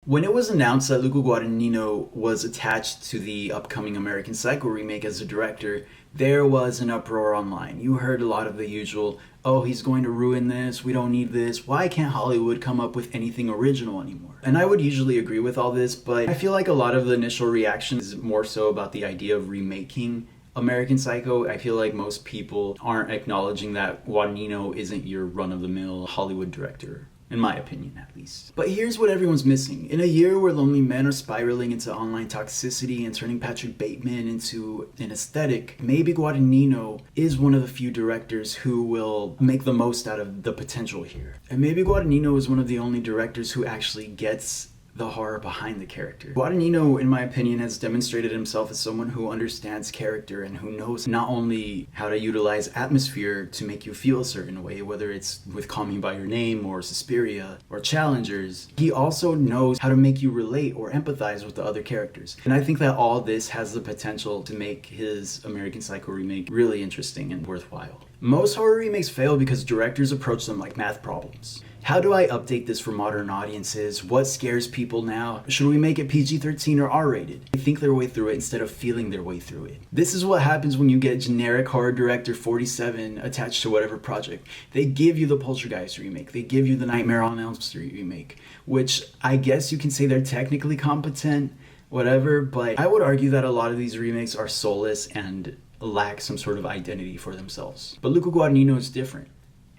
When it was announced that Luca Guadagnino was attached to the upcoming American Psycho remake as a director, there was an uproar online. You heard a lot of the usual, oh, he's going to ruin this, we don't need this, why can't Hollywood come up with anything original anymore? And I would usually agree with all this, but I feel like a lot of the initial reaction is more so about the idea of remaking American Psycho. I feel like most people aren't acknowledging that Guadagnino isn't your run-of-the-mill Hollywood director. In my opinion, at least. But here's what everyone's missing. In a year where lonely men are spiraling into online toxicity and turning Patrick Bateman into an aesthetic, maybe Guadagnino is one of the few directors who will make the most out of the potential here. And maybe Guadagnino is one of the only directors who actually gets the horror behind the character. Guadagnino, in my opinion, has demonstrated himself as someone who understands character and who knows not only how to utilize atmosphere to make you feel a certain way, whether it's with Call Me By Your Name or Suspiria or Challengers, he also knows how to make you relate or empathize with the other characters. And I think that all this has the potential to make his American Psycho remake really interesting and worthwhile. Most horror remakes fail because directors approach them like math problems. How do I update this for modern audiences? What scares people now? Should we make it PG-13 or R-rated? They think their way through it instead of feeling their way through it. This is what happens when you get generic horror director 47 attached to whatever project. They give you the Poltergeist remake. They give you the Nightmare on Elm Street remake, which I guess you can say they're technically competent, whatever, but I would argue that a lot of these remakes are soulless and lack some sort of identity for themselves. But Luca Guadagnino is different.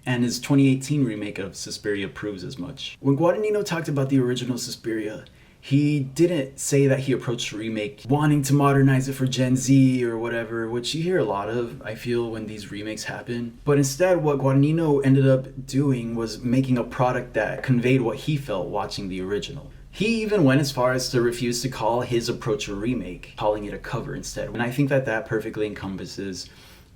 And his 2018 remake of Suspiria proves as much. When Guadagnino talked about the original Suspiria, he didn't say that he approached the remake wanting to modernize it for Gen Z or whatever, which you hear a lot of, I feel, when these remakes happen. But instead, what Guadagnino ended up doing was making a product that conveyed what he felt watching the original. He even went as far as to refuse to call his approach a remake, calling it a cover instead. And I think that that perfectly encompasses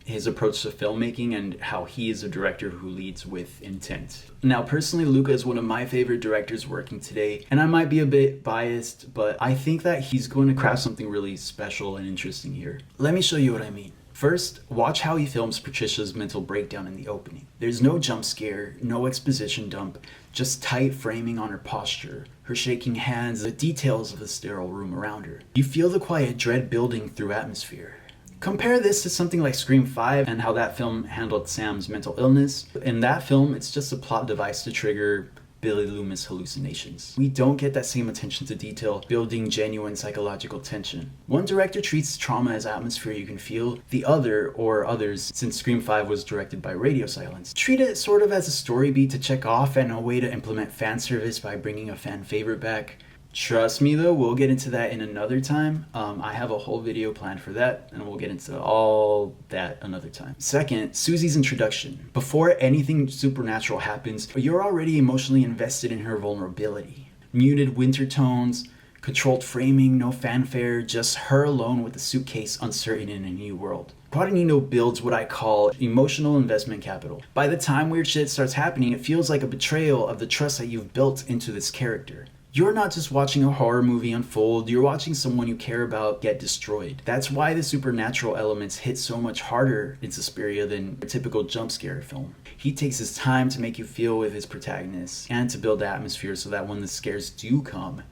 his approach to filmmaking and how he is a director who leads with intent. Now, personally, Luca is one of my favorite directors working today, and I might be a bit biased, but I think that he's going to craft something really special and interesting here. Let me show you what I mean. First, watch how he films Patricia's mental breakdown in the opening. There's no jump scare, no exposition dump, just tight framing on her posture, her shaking hands, the details of the sterile room around her. You feel the quiet dread building through atmosphere. Compare this to something like Scream 5 and how that film handled Sam's mental illness. In that film, it's just a plot device to trigger Billy Loomis hallucinations. We don't get that same attention to detail, building genuine psychological tension. One director treats trauma as atmosphere you can feel. The other, or others, since Scream 5 was directed by Radio Silence, treat it sort of as a story beat to check off and a way to implement fan service by bringing a fan favorite back. Trust me though, we'll get into that in another time. I have a whole video planned for that, and we'll get into all that another time. Second, Susie's introduction. Before anything supernatural happens, you're already emotionally invested in her vulnerability. Muted winter tones, controlled framing, no fanfare, just her alone with a suitcase, uncertain in a new world. Guadagnino builds what I call emotional investment capital. By the time weird shit starts happening, it feels like a betrayal of the trust that you've built into this character. You're not just watching a horror movie unfold, you're watching someone you care about get destroyed. That's why the supernatural elements hit so much harder in Suspiria than a typical jump scare film. He takes his time to make you feel with his protagonists and to build the atmosphere so that when the scares do come,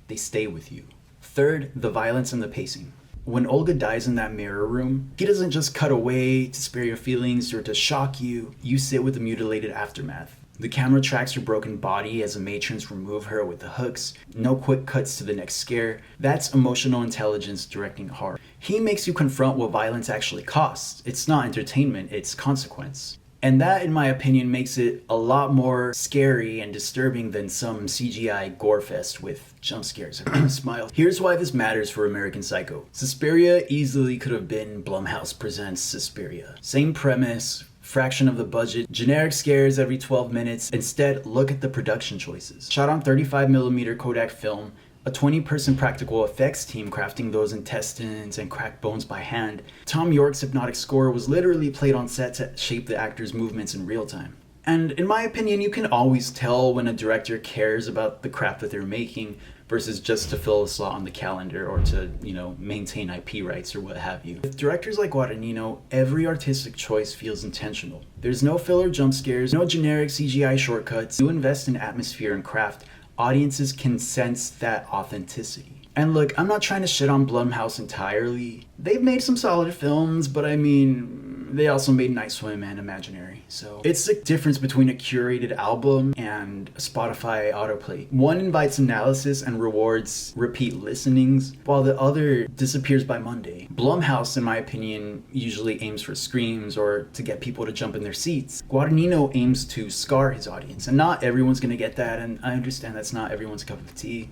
they stay with you. Third, the violence and the pacing. When Olga dies in that mirror room, he doesn't just cut away to spare your feelings or to shock you, you sit with the mutilated aftermath. The camera tracks her broken body as the matrons remove her with the hooks. No quick cuts to the next scare. That's emotional intelligence directing horror. He makes you confront what violence actually costs. It's not entertainment, it's consequence. And that, in my opinion, makes it a lot more scary and disturbing than some CGI gore fest with jump scares and smiles. Here's why this matters for American Psycho. Suspiria easily could have been Blumhouse Presents Suspiria. Same premise, fraction of the budget, generic scares every 12 minutes. Instead, look at the production choices. Shot on 35mm Kodak film, a 20-person practical effects team crafting those intestines and cracked bones by hand. Tom York's hypnotic score was literally played on set to shape the actors' movements in real time. And in my opinion, you can always tell when a director cares about the crap that they're making versus just to fill a slot on the calendar or to, maintain IP rights or what have you. With directors like Guadagnino, every artistic choice feels intentional. There's no filler jump scares, no generic CGI shortcuts. You invest in atmosphere and craft audiences can sense that authenticity. And look, I'm not trying to shit on Blumhouse entirely. They've made some solid films, but I mean, they also made Night Swim and Imaginary. So it's the difference between a curated album and a Spotify autoplay. One invites analysis and rewards repeat listenings, while the other disappears by Monday. Blumhouse, in my opinion, usually aims for screams or to get people to jump in their seats. Guadagnino aims to scar his audience, and not everyone's gonna get that, and I understand that's not everyone's cup of tea.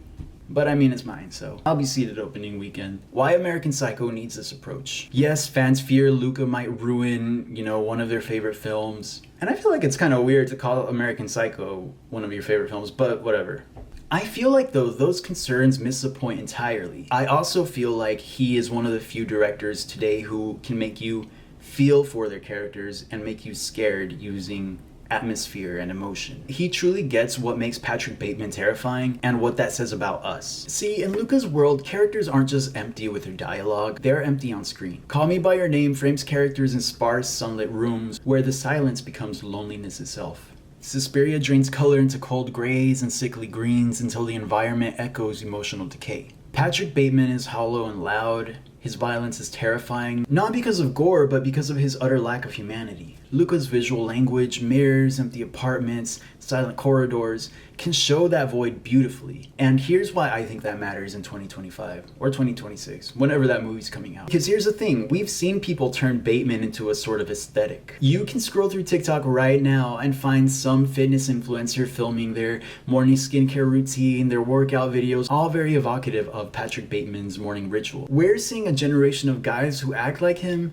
But I mean, it's mine, so I'll be seated opening weekend. Why American Psycho needs this approach. Yes, fans fear Luca might ruin, one of their favorite films. And I feel like it's kind of weird to call American Psycho one of your favorite films, but whatever. I feel like, though, those concerns miss the point entirely. I also feel like he is one of the few directors today who can make you feel for their characters and make you scared using atmosphere and emotion. He truly gets what makes Patrick Bateman terrifying and what that says about us. See, in Luca's world, characters aren't just empty with their dialogue, they're empty on screen. Call Me By Your Name frames characters in sparse, sunlit rooms where the silence becomes loneliness itself. Suspiria drains color into cold grays and sickly greens until the environment echoes emotional decay. Patrick Bateman is hollow and loud. His violence is terrifying, not because of gore, but because of his utter lack of humanity. Luca's visual language, mirrors, empty apartments, silent corridors, can show that void beautifully. And here's why I think that matters in 2025, or 2026, whenever that movie's coming out. Because here's the thing, we've seen people turn Bateman into a sort of aesthetic. You can scroll through TikTok right now and find some fitness influencer filming their morning skincare routine, their workout videos, all very evocative of Patrick Bateman's morning ritual. We're seeing a generation of guys who act like him,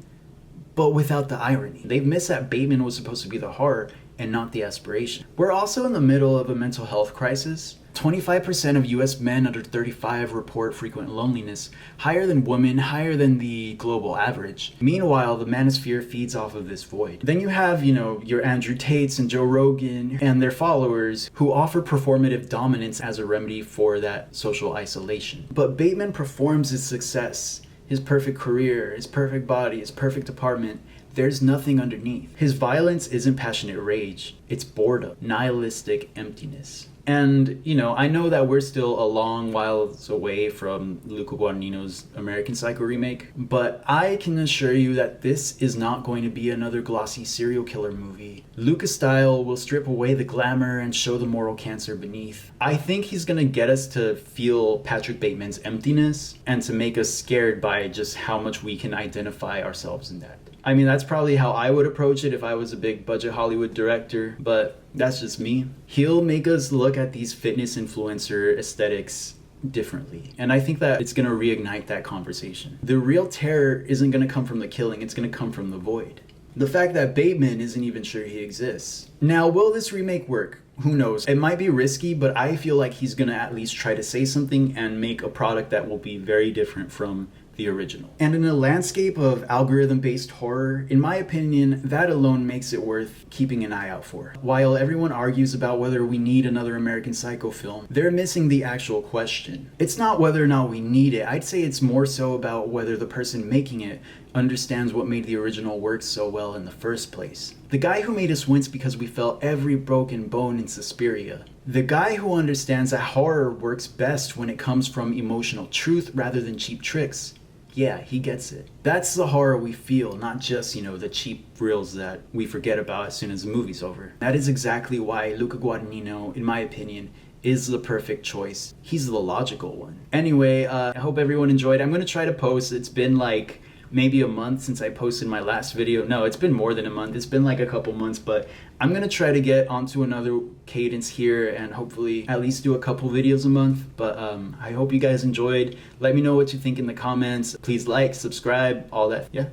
but without the irony. They've missed that Bateman was supposed to be the horror and not the aspiration. We're also in the middle of a mental health crisis. 25% of US men under 35 report frequent loneliness, higher than women, higher than the global average. Meanwhile, the manosphere feeds off of this void. Then you have, your Andrew Tates and Joe Rogan and their followers who offer performative dominance as a remedy for that social isolation. But Bateman performs his success, his perfect career, his perfect body, his perfect apartment. There's nothing underneath. His violence isn't passionate rage, it's boredom, nihilistic emptiness. And, I know that we're still a long whiles away from Luca Guadagnino's American Psycho remake, but I can assure you that this is not going to be another glossy serial killer movie. Luca's style will strip away the glamour and show the moral cancer beneath. I think he's gonna get us to feel Patrick Bateman's emptiness and to make us scared by just how much we can identify ourselves in that. I mean, that's probably how I would approach it if I was a big budget Hollywood director, but that's just me. He'll make us look at these fitness influencer aesthetics differently. And I think that it's going to reignite that conversation. The real terror isn't going to come from the killing, it's going to come from the void. The fact that Bateman isn't even sure he exists. Now, will this remake work? Who knows? It might be risky, but I feel like he's going to at least try to say something and make a product that will be very different from the original. And in a landscape of algorithm-based horror, in my opinion, that alone makes it worth keeping an eye out for. While everyone argues about whether we need another American Psycho film, they're missing the actual question. It's not whether or not we need it, I'd say it's more so about whether the person making it understands what made the original work so well in the first place. The guy who made us wince because we felt every broken bone in Suspiria. The guy who understands that horror works best when it comes from emotional truth rather than cheap tricks. Yeah, he gets it. That's the horror we feel, not just, the cheap thrills that we forget about as soon as the movie's over. That is exactly why Luca Guadagnino, in my opinion, is the perfect choice. He's the logical one. Anyway, I hope everyone enjoyed. I'm going to try to post. It's been like maybe a month since I posted my last video. No, it's been more than a month. It's been like a couple months, but I'm going to try to get onto another cadence here and hopefully at least do a couple videos a month. But I hope you guys enjoyed. Let me know what you think in the comments. Please like, subscribe, all that. Yeah,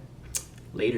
later.